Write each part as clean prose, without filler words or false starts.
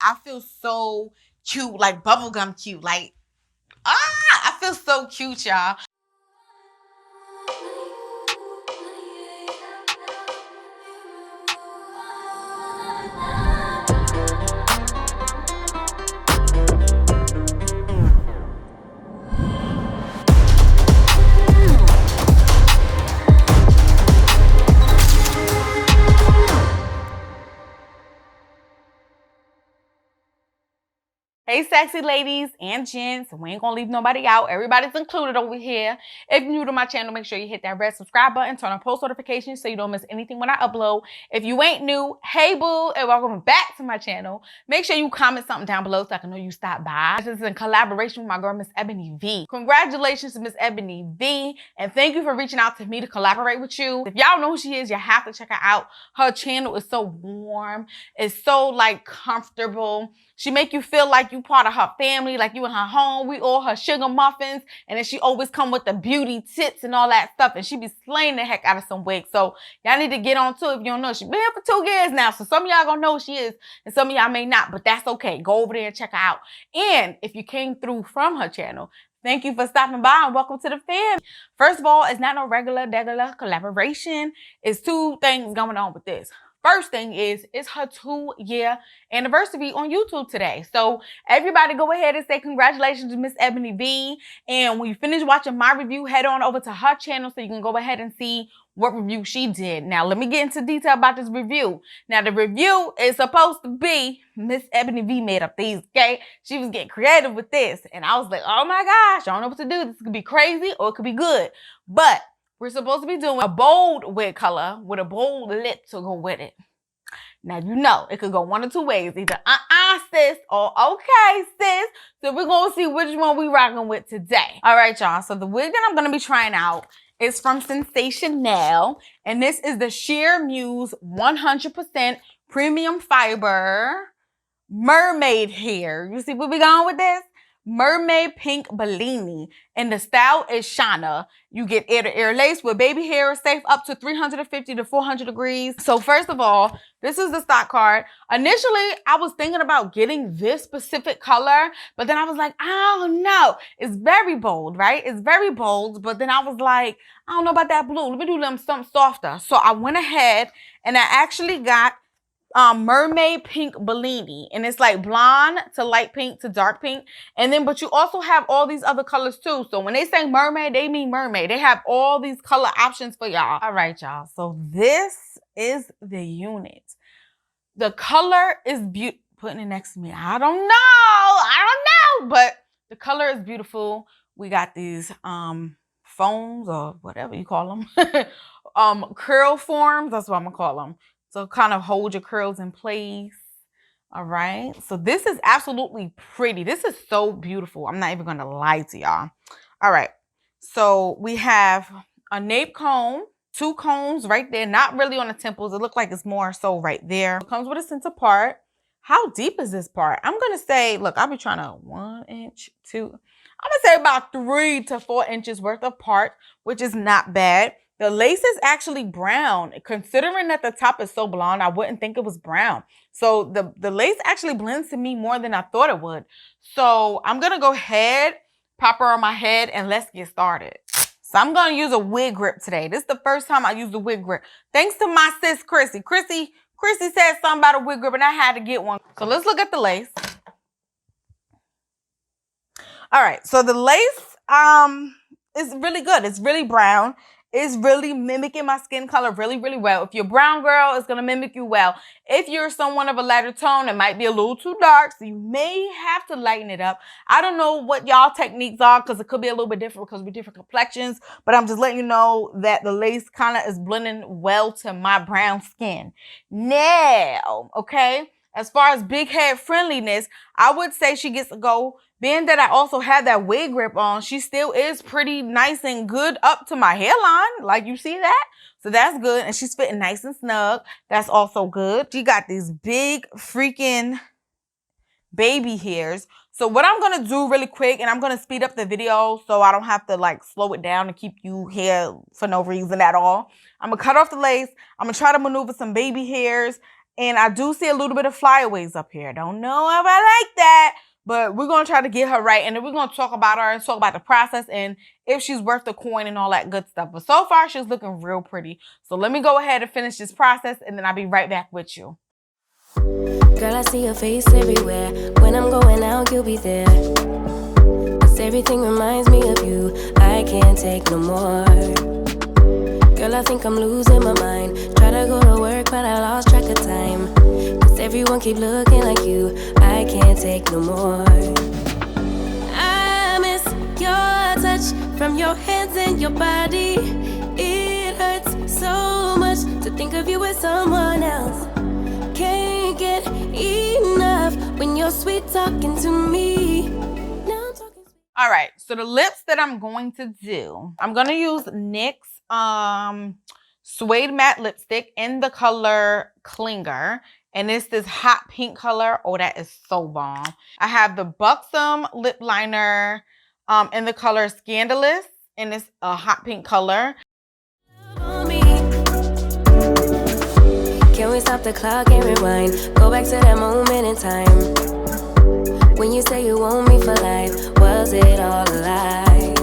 I feel so cute, like bubblegum cute. Like, I feel so cute, y'all. Hey, sexy ladies and gents. We ain't gonna leave nobody out. Everybody's included over here. If you're new to my channel, make sure you hit that red subscribe button, turn on post notifications so you don't miss anything when I upload. If you ain't new, hey boo, and welcome back to my channel. Make sure you comment something down below so I can know you stopped by. This is in collaboration with my girl, Miss Ebony V. Congratulations to Miss Ebony V, and thank you for reaching out to me to collaborate with you. If y'all know who she is, you have to check her out. Her channel is so warm. It's so like comfortable. She make you feel like you part of her family, like you in her home. We all her sugar muffins. And then she always come with the beauty tips and all that stuff. And she be slaying the heck out of some wigs. So y'all need to get on to it if you don't know. She been here for 2 years now. So some of y'all gonna know who she is and some of y'all may not. But that's okay. Go over there and check her out. And if you came through from her channel, thank you for stopping by and welcome to the fam. First of all, it's not no regular collaboration. It's 2 things going on with this. First thing is, it's her 2-year anniversary on YouTube today. So everybody go ahead and say congratulations to Miss Ebony V. And when you finish watching my review, head on over to her channel so you can go ahead and see what review she did. Now, let me get into detail about this review. Now, the review is supposed to be Miss Ebony V made up these, okay? She was getting creative with this. And I was like, oh my gosh, I don't know what to do. This could be crazy or it could be good. But we're supposed to be doing a bold wig color with a bold lip to go with it. Now, you know, it could go 1 or 2 ways. Either sis or okay, sis. So we're going to see which one we rocking with today. All right, y'all. So the wig that I'm going to be trying out is from Sensationnel. And this is the Shear Muse 100% premium fiber mermaid hair. You see where we going with this? Mermaid PinkBellini, and the style is CHANA. You get ear-to-ear lace with baby hair, safe up to 350 to 400 degrees. So first of all, this is the stock card. Initially, I was thinking about getting this specific color, but then I was like, I don't know. It's very bold, right? It's very bold, but then I was like, I don't know about that blue. Let me do something softer. So I went ahead and I actually got Mermaid PinkBellini, and it's like blonde to light pink to dark pink. And then, but you also have all these other colors too. So when they say mermaid, they mean mermaid. They have all these color options for y'all. All right, y'all. So this is the unit. The color is beautiful. Putting it next to me. I don't know, but the color is beautiful. We got these foams or whatever you call them. Curl forms. That's what I'm gonna call them. So kind of hold your curls in place. All right. So this is absolutely pretty. This is so beautiful. I'm not even going to lie to y'all. All right. So we have a nape comb, 2 combs right there. Not really on the temples. It looks like it's more so right there. It comes with a center part. How deep is this part? I'm going to say, look, I'll be trying to 1 inch, 2. I'm going to say about 3 to 4 inches worth of part, which is not bad. The lace is actually brown. Considering that the top is so blonde, I wouldn't think it was brown. So the lace actually blends to me more than I thought it would. So I'm going to go ahead, pop her on my head, and let's get started. So I'm going to use a wig grip today. This is the first time I used a wig grip. Thanks to my sis, Chrissy. Chrissy said something about a wig grip, and I had to get one. So let's look at the lace. All right. So the lace is really good. It's really brown. It's really mimicking my skin color really, really well. If you're a brown girl, it's going to mimic you well. If you're someone of a lighter tone, it might be a little too dark, so you may have to lighten it up. I don't know what y'all techniques are because it could be a little bit different because we're different complexions, but I'm just letting you know that the lace kind of is blending well to my brown skin. Now, okay, as far as big head friendliness, I would say she gets to go. Being that I also have that wig grip on, she still is pretty nice and good up to my hairline. Like, you see that? So that's good. And she's fitting nice and snug. That's also good. She got these big freaking baby hairs. So what I'm going to do really quick, and I'm going to speed up the video so I don't have to like slow it down and keep you here for no reason at all. I'm going to cut off the lace. I'm going to try to maneuver some baby hairs And I do see a little bit of flyaways up here. Don't know if I like that, but we're going to try to get her right. And then we're going to talk about her and talk about the process and if she's worth the coin and all that good stuff. But so far, she's looking real pretty. So let me go ahead and finish this process, and then I'll be right back with you. Girl, I see your face everywhere. When I'm going out, you'll be there. 'Cause everything reminds me of you. I can't take no more. Girl, I think I'm losing my mind. Try to go to work, but I lost track of time. 'Cause everyone keep looking like you. I can't take no more. I miss your touch from your hands and your body. It hurts so much to think of you with someone else. Can't get enough when you're sweet talking to me. Now I'm talking sweet. All right, so the lips that I'm going to do, I'm going to use NYX Suede Matte Lipstick in the color Clinger. And it's this hot pink color. Oh, that is so bomb. I have the Buxom lip liner in the color Scandalous. And it's a hot pink color. Can we stop the clock and rewind? Go back to that moment in time. When you say you want me for life, was it all a lie?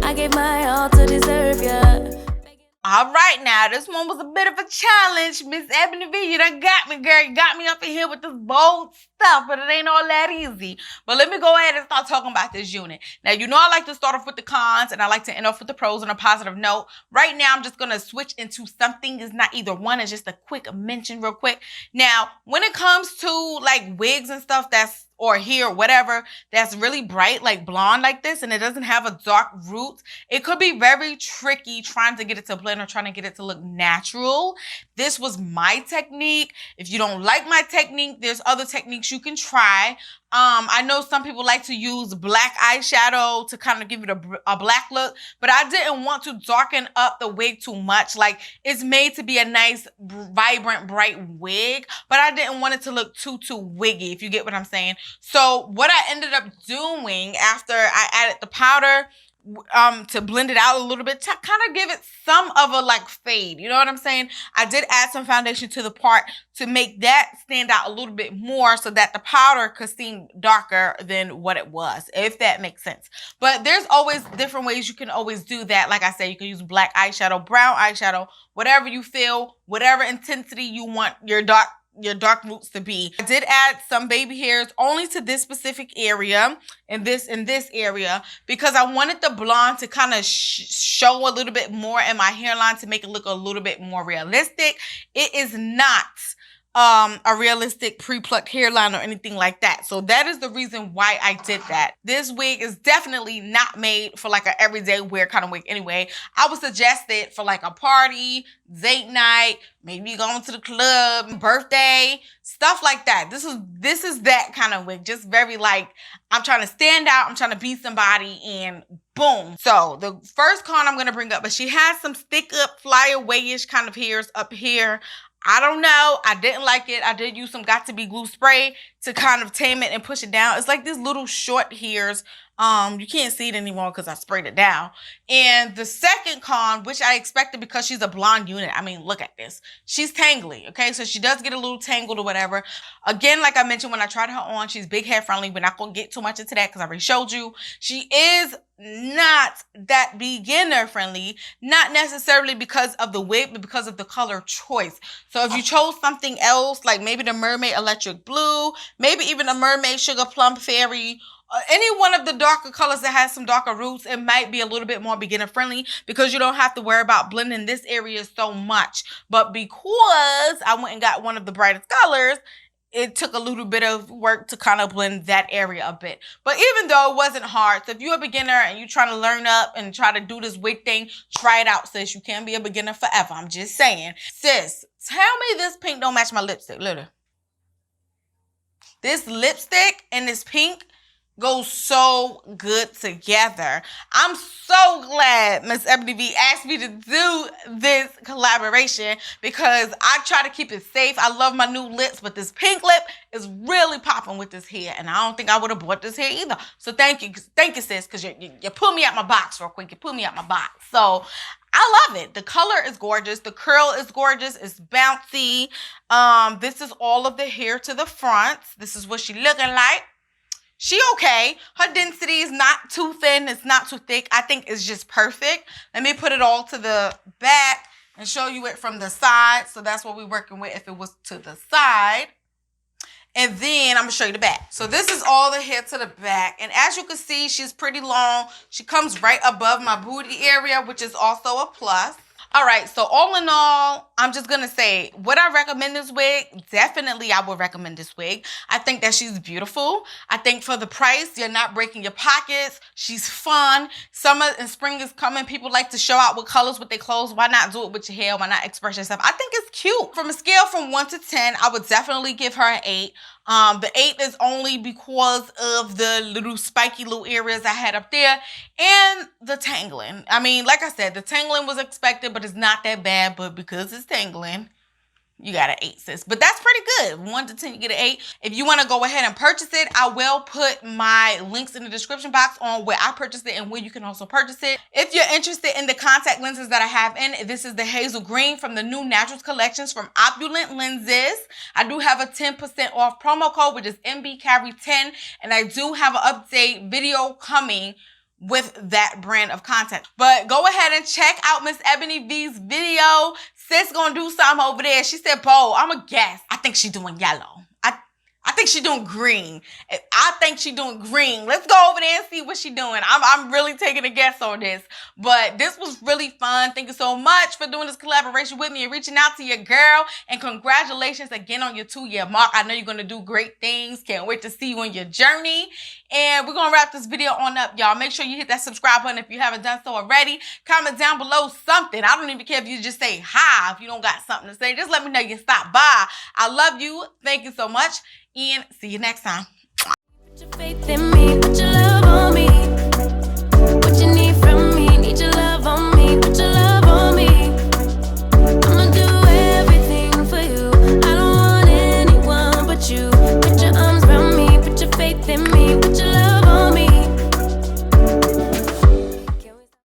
I gave my all to deserve you. All right, now, this one was a bit of a challenge. Miss Ebony V, you done got me, girl. You got me up in here with this bold stuff, but it ain't all that easy. But let me go ahead and start talking about this unit. Now, you know I like to start off with the cons, and I like to end off with the pros on a positive note. Right now, I'm just going to switch into something. It's not either one. It's just a quick mention real quick. Now, when it comes to, like, wigs and stuff or hair, whatever, that's really bright, like blonde like this, and it doesn't have a dark root, it could be very tricky trying to get it to blend or trying to get it to look natural. This was my technique. If you don't like my technique, there's other techniques you can try. I know some people like to use black eyeshadow to kind of give it a black look, but I didn't want to darken up the wig too much. Like, it's made to be a nice, vibrant, bright wig, but I didn't want it to look too wiggy, if you get what I'm saying. So what I ended up doing after I added the powder to blend it out a little bit, to kind of give it some of a like fade, you know what I'm saying? I did add some foundation to the part to make that stand out a little bit more so that the powder could seem darker than what it was, if that makes sense. But there's always different ways you can always do that. Like I said, you can use black eyeshadow, brown eyeshadow, whatever you feel, whatever intensity you want your dark roots to be. I did add some baby hairs only to this specific area and this area because I wanted the blonde to kind of show a little bit more in my hairline to make it look a little bit more realistic. It is not a realistic pre-plucked hairline or anything like that. So that is the reason why I did that. This wig is definitely not made for like an everyday wear kind of wig anyway. I would suggest it for like a party, date night, maybe going to the club, birthday, stuff like that. This is that kind of wig. Just very like, I'm trying to stand out, I'm trying to be somebody, and boom. So the first con I'm going to bring up, but she has some stick up, fly away-ish kind of hairs up here. I don't know. I didn't like it. I did use some Got To Be glue spray to kind of tame it and push it down. It's like these little short hairs. You can't see it anymore because I sprayed it down. And the second con, which I expected because she's a blonde unit. I mean, look at this. She's tangly, okay? So she does get a little tangled or whatever. Again, like I mentioned when I tried her on, she's big hair friendly. We're not going to get too much into that because I already showed you. She is not that beginner friendly, not necessarily because of the wig, but because of the color choice. So if you chose something else, like maybe the Mermaid Electric Blue, maybe even a Mermaid Sugar Plum Fairy, any one of the darker colors that has some darker roots, it might be a little bit more beginner friendly because you don't have to worry about blending this area so much. But because I went and got one of the brightest colors, it took a little bit of work to kind of blend that area a bit. But even though it wasn't hard, so if you're a beginner and you're trying to learn up and try to do this wig thing, try it out, sis. You can't be a beginner forever. I'm just saying. Sis, tell me this pink don't match my lipstick. Literally. This lipstick and this pink go so good together. I'm so glad Miss Ebony V asked me to do this collaboration because I try to keep it safe. I love my new lips, but this pink lip is really popping with this hair, and I don't think I would have bought this hair either. So thank you sis, because you pulled me out my box real quick. You pulled me out my box. So I love it. The color is gorgeous. The curl is gorgeous. It's bouncy. This is all of the hair to the front. This is what she looking like. She okay. Her density is not too thin. It's not too thick. I think it's just perfect. Let me put it all to the back and show you it from the side. So that's what we're working with if it was to the side. And then I'm going to show you the back. So this is all the hair to the back. And as you can see, she's pretty long. She comes right above my booty area, which is also a plus. All right, so all in all, I'm just going to say, would I recommend this wig? Definitely, I would recommend this wig. I think that she's beautiful. I think for the price, you're not breaking your pockets. She's fun. Summer and spring is coming. People like to show out with colors with their clothes. Why not do it with your hair? Why not express yourself? I think it's cute. From a scale from 1 to 10, I would definitely give her an 8. The 8 is only because of the little spiky little areas I had up there and the tangling. I mean, like I said, the tangling was expected, but it's not that bad. But because it's tangling, you got an 8, sis. But that's pretty good. 1 to 10, you get an 8. If you want to go ahead and purchase it, I will put my links in the description box on where I purchased it and where you can also purchase it. If you're interested in the contact lenses that I have in, this is the Hazel Green from the new Naturals collections from Opulent Lenses. I do have a 10% off promo code, which is MBCARRIE10. And I do have an update video coming with that brand of content. But go ahead and check out Miss Ebony V's video. Sis gonna do something over there. She said, Bo, I'm a guess. I think she's doing yellow. I think she's doing green. I think she's doing green. Let's go over there and see what she's doing. I'm really taking a guess on this. But this was really fun. Thank you so much for doing this collaboration with me and reaching out to your girl. And congratulations again on your 2-year mark. I know you're going to do great things. Can't wait to see you on your journey. And we're going to wrap this video on up, y'all. Make sure you hit that subscribe button if you haven't done so already. Comment down below something. I don't even care if you just say hi. If you don't got something to say, just let me know you stopped by. I love you. Thank you so much. And see you next time. Put your faith in me.